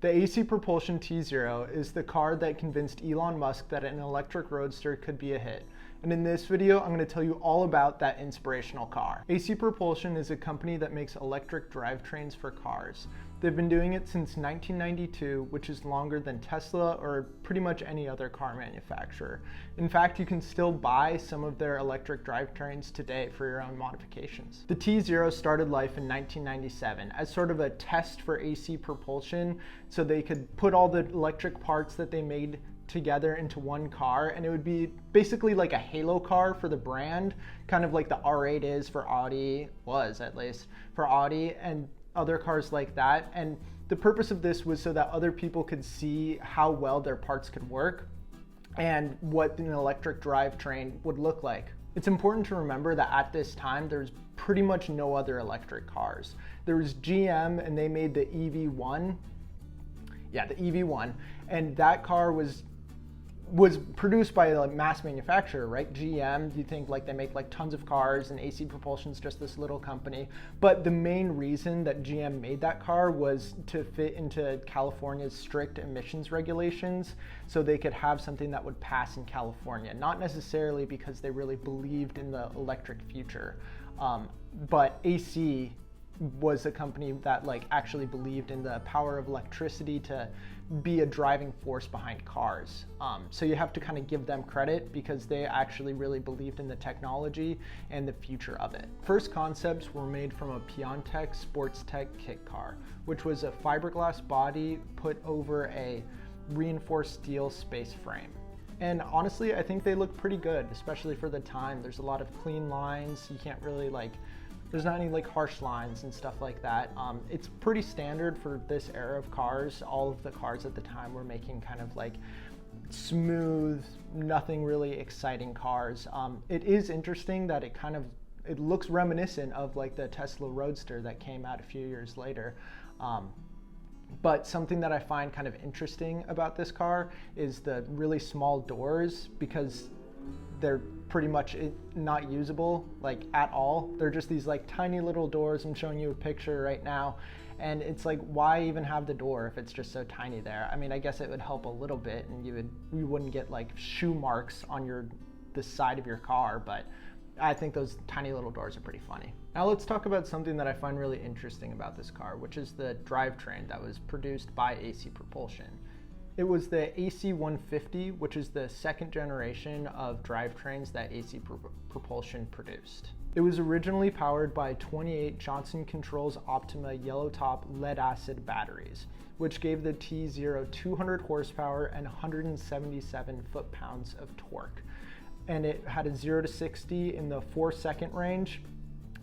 The AC Propulsion Tzero is the car that convinced Elon Musk that an electric roadster could be a hit. And in this video, I'm going to tell you all about that inspirational car. AC Propulsion is a company that makes electric drivetrains for cars. They've been doing it since 1992, which is longer than Tesla or pretty much any other car manufacturer. In fact, you can still buy some of their electric drivetrains today for your own modifications. The Tzero started life in 1997 as sort of a test for AC Propulsion, so they could put all the electric parts that they made together into one car, and it would be basically like a halo car for the brand, kind of like the R8 is for Audi, was at least for Audi and other cars like that. And the purpose of this was so that other people could see how well their parts could work and what an electric drivetrain would look like. It's important to remember that at this time there's pretty much no other electric cars. There was GM and they made the EV1. Yeah, the EV1, and that car was produced by a mass manufacturer, right? GM, you think like they make like tons of cars, and AC Propulsion's just this little company. But the main reason that GM made that car was to fit into California's strict emissions regulations, so they could have something that would pass in California. Not necessarily because they really believed in the electric future, but AC was a company that like actually believed in the power of electricity to be a driving force behind cars. So you have to kind of give them credit because they actually really believed in the technology and the future of it. First concepts were made from a Piontech Sports Tech kit car, which was a fiberglass body put over a reinforced steel space frame. And honestly, I think they look pretty good, especially for the time. There's a lot of clean lines. You can't really there's not any like harsh lines and stuff like that. It's pretty standard for this era of cars. All of the cars at the time were making kind of like smooth, nothing really exciting cars. It is interesting that it looks reminiscent of like the Tesla Roadster that came out a few years later. But something that I find kind of interesting about this car is the really small doors, because they're pretty much not usable like at all. They're just these like tiny little doors. I'm showing you a picture right now, and it's like, why even have the door if it's just so tiny there? I mean, I guess it would help a little bit and you wouldn't get like shoe marks on the side of your car, but I think those tiny little doors are pretty funny. Now let's talk about something that I find really interesting about this car, which is the drivetrain that was produced by AC Propulsion. It was the AC 150, which is the second generation of drivetrains that AC Propulsion produced. It was originally powered by 28 Johnson Controls Optima yellow top lead acid batteries, which gave the Tzero 200 horsepower and 177 foot-pounds of torque. And it had a 0 to 60 in the 4-second range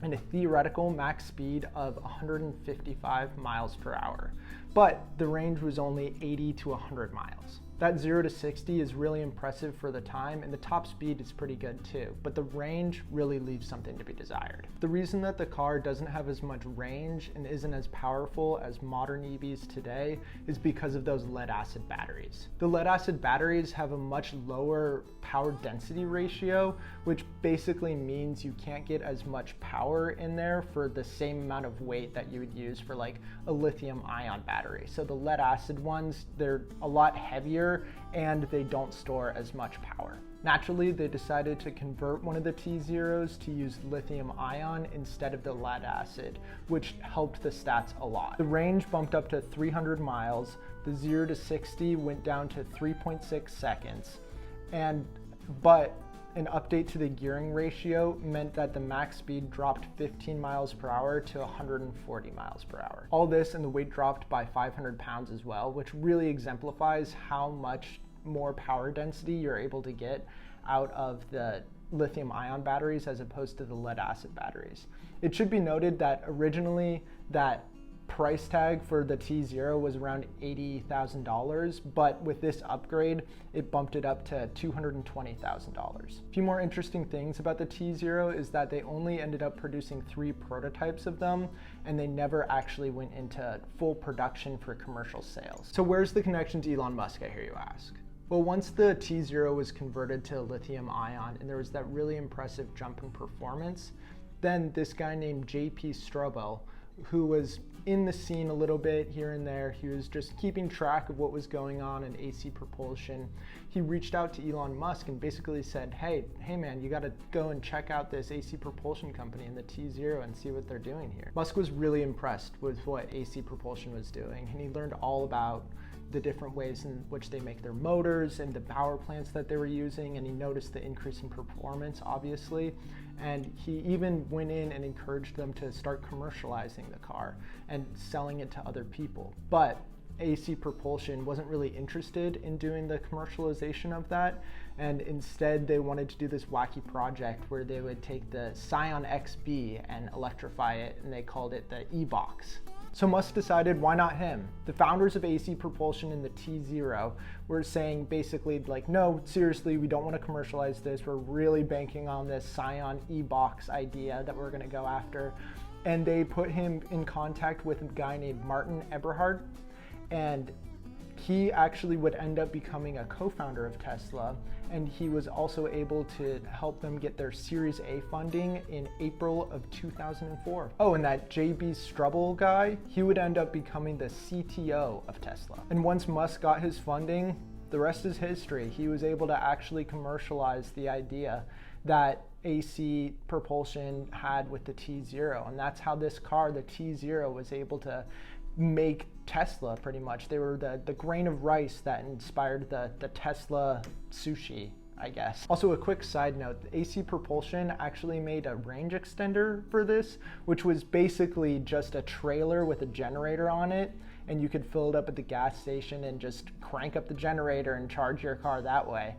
and a theoretical max speed of 155 miles per hour. But the range was only 80 to 100 miles. That 0 to 60 is really impressive for the time, and the top speed is pretty good too, but the range really leaves something to be desired. The reason that the car doesn't have as much range and isn't as powerful as modern EVs today is because of those lead acid batteries. The lead acid batteries have a much lower power density ratio, which basically means you can't get as much power in there for the same amount of weight that you would use for like a lithium ion battery. So the lead acid ones, they're a lot heavier and they don't store as much power. Naturally, they decided to convert one of the Tzeros to use lithium ion instead of the lead acid, which helped the stats a lot. The range bumped up to 300 miles, the 0 to 60 went down to 3.6 seconds, but an update to the gearing ratio meant that the max speed dropped 15 miles per hour to 140 miles per hour. All this, and the weight dropped by 500 pounds as well, which really exemplifies how much more power density you're able to get out of the lithium ion batteries as opposed to the lead acid batteries. It should be noted that originally that price tag for the Tzero was around $80,000, but with this upgrade, it bumped it up to $220,000. A few more interesting things about the Tzero is that they only ended up producing 3 prototypes of them, and they never actually went into full production for commercial sales. So where's the connection to Elon Musk, I hear you ask? Well, once the Tzero was converted to lithium ion and there was that really impressive jump in performance, then this guy named JP Strobel, who was in the scene a little bit here and there. He was just keeping track of what was going on in AC Propulsion. He reached out to Elon Musk and basically said, hey man, you gotta go and check out this AC Propulsion company and the Tzero and see what they're doing here. Musk was really impressed with what AC Propulsion was doing, and he learned all about the different ways in which they make their motors and the power plants that they were using, and he noticed the increase in performance, obviously, and he even went in and encouraged them to start commercializing the car and selling it to other people. But AC Propulsion wasn't really interested in doing the commercialization of that, and instead they wanted to do this wacky project where they would take the Scion XB and electrify it, and they called it the E-Box. So Musk decided, why not him? The founders of AC Propulsion and the Tzero were saying basically like, no, seriously, we don't want to commercialize this. We're really banking on this Scion E-Box idea that we're going to go after. And they put him in contact with a guy named Martin Eberhard, and he actually would end up becoming a co-founder of Tesla, and he was also able to help them get their Series A funding in April of 2004. Oh, and that JB Struble guy, he would end up becoming the CTO of Tesla. And once Musk got his funding, the rest is history. He was able to actually commercialize the idea that AC Propulsion had with the Tzero, and that's how this car, the Tzero, was able to make Tesla pretty much. They were the grain of rice that inspired the Tesla sushi, I guess. Also, a quick side note, AC Propulsion actually made a range extender for this, which was basically just a trailer with a generator on it, and you could fill it up at the gas station and just crank up the generator and charge your car that way.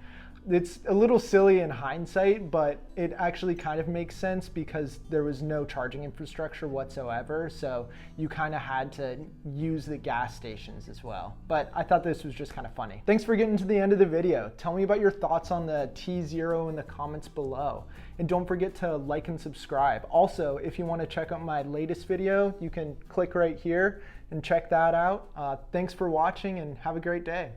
It's a little silly in hindsight, but it actually kind of makes sense because there was no charging infrastructure whatsoever, so you kind of had to use the gas stations as well. But I thought this was just kind of funny. Thanks for getting to the end of the video. Tell me about your thoughts on the Tzero in the comments below. And don't forget to like and subscribe. Also, if you want to check out my latest video, you can click right here and check that out. Thanks for watching and have a great day.